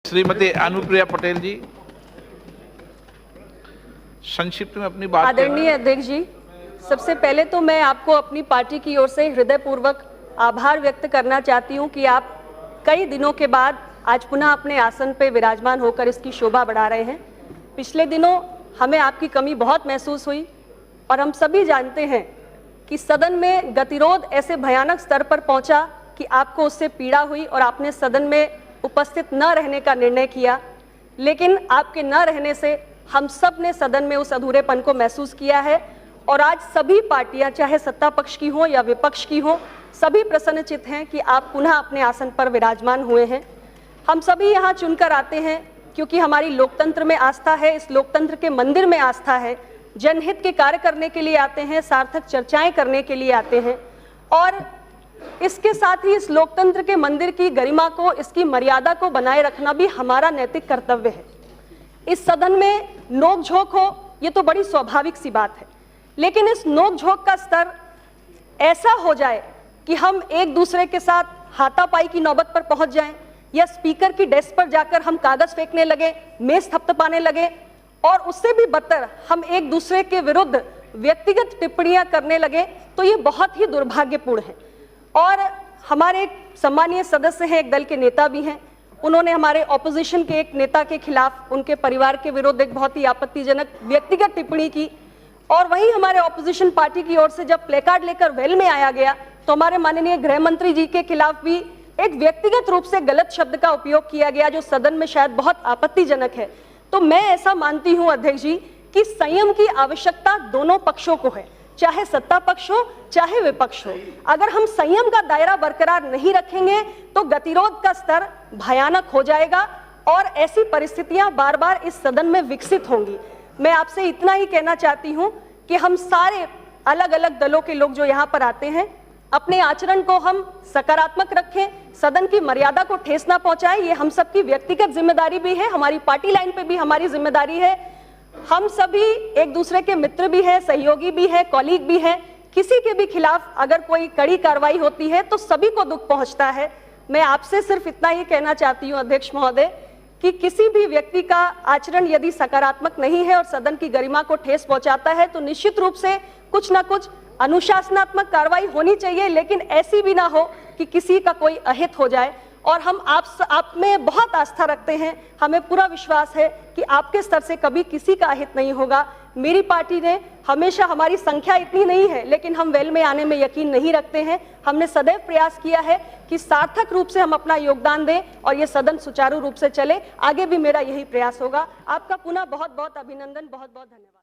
श्रीमती अनुप्रिया पटेल जी संक्षिप्त में अपनी बात। आदरणीय अध्यक्ष जी, सबसे पहले तो मैं आपको अपनी पार्टी की ओर से हृदयपूर्वक आभार व्यक्त करना चाहती हूं कि आप कई दिनों के बाद आज पुनः अपने आसन पर विराजमान होकर इसकी शोभा बढ़ा रहे हैं। पिछले दिनों हमें आपकी कमी बहुत महसूस हुई और हम सभी जानते हैं कि सदन में गतिरोध ऐसे भयानक स्तर पर पहुंचा कि आपको उससे पीड़ा हुई और आपने सदन में उपस्थित न रहने का निर्णय किया। लेकिन आपके न रहने से हम सब ने सदन में उस अधूरेपन को महसूस किया है और आज सभी पार्टियां, चाहे सत्ता पक्ष की हो या विपक्ष की हो, सभी प्रसन्नचित्त हैं कि आप पुनः अपने आसन पर विराजमान हुए हैं। हम सभी यहाँ चुनकर आते हैं क्योंकि हमारी लोकतंत्र में आस्था है, इस लोकतंत्र के मंदिर में आस्था है। जनहित के कार्य करने के लिए आते हैं, सार्थक चर्चाएं करने के लिए आते हैं और इसके साथ ही इस लोकतंत्र के मंदिर की गरिमा को, इसकी मर्यादा को बनाए रखना भी हमारा नैतिक कर्तव्य है। इस सदन में नोक-झोंक हो, ये तो बड़ी स्वाभाविक सी बात है, लेकिन इस नोक-झोंक का स्तर ऐसा हो जाए कि हम एक दूसरे के साथ हाथापाई की नौबत पर पहुंच जाएं या स्पीकर की डेस्क पर जाकर हम कागज फेंकने लगे, मेज थपथपाने लगे और उससे भी बदतर हम एक दूसरे के विरुद्ध व्यक्तिगत टिप्पणियां करने लगे, तो ये बहुत ही दुर्भाग्यपूर्ण है। और हमारे एक सम्मानीय सदस्य हैं, एक दल के नेता भी हैं, उन्होंने हमारे ऑपोजिशन के एक नेता के खिलाफ, उनके परिवार के विरुद्ध एक बहुत ही आपत्तिजनक व्यक्तिगत टिप्पणी की और वहीं हमारे ऑपोजिशन पार्टी की ओर से जब प्लेकार्ड लेकर वेल में आया गया तो हमारे माननीय गृह मंत्री जी के खिलाफ भी एक व्यक्तिगत रूप से गलत शब्द का उपयोग किया गया, जो सदन में शायद बहुत आपत्तिजनक है। तो मैं ऐसा मानती हूं अध्यक्ष जी कि संयम की आवश्यकता दोनों पक्षों को है, चाहे सत्ता पक्ष हो चाहे विपक्ष हो। अगर हम संयम का दायरा बरकरार नहीं रखेंगे तो गतिरोध का स्तर भयानक हो जाएगा और ऐसी परिस्थितियां बार बार इस सदन में विकसित होंगी। मैं आपसे इतना ही कहना चाहती हूं कि हम सारे अलग अलग दलों के लोग जो यहाँ पर आते हैं, अपने आचरण को हम सकारात्मक रखें, सदन की मर्यादा को ठेस ना पहुंचाएं। ये हम सबकी व्यक्तिगत जिम्मेदारी भी है, हमारी पार्टी लाइन पे भी हमारी जिम्मेदारी है। हम सभी एक दूसरे के मित्र भी हैं, सहयोगी भी हैं, कॉलीग भी हैं। किसी के भी खिलाफ अगर कोई कड़ी कार्रवाई होती है तो सभी को दुख पहुंचता है। मैं आपसे सिर्फ इतना ही कहना चाहती हूं अध्यक्ष महोदय कि किसी भी व्यक्ति का आचरण यदि सकारात्मक नहीं है और सदन की गरिमा को ठेस पहुंचाता है तो निश्चित रूप से कुछ ना कुछ अनुशासनात्मक कार्रवाई होनी चाहिए, लेकिन ऐसी भी ना हो कि किसी का कोई अहित हो जाए। और हम आप में बहुत आस्था रखते हैं, हमें पूरा विश्वास है कि आपके स्तर से कभी किसी का अहित नहीं होगा। मेरी पार्टी ने हमेशा, हमारी संख्या इतनी नहीं है लेकिन हम वेल में आने में यकीन नहीं रखते हैं। हमने सदैव प्रयास किया है कि सार्थक रूप से हम अपना योगदान दें और ये सदन सुचारू रूप से चले। आगे भी मेरा यही प्रयास होगा। आपका पुनः बहुत बहुत अभिनंदन, बहुत बहुत धन्यवाद।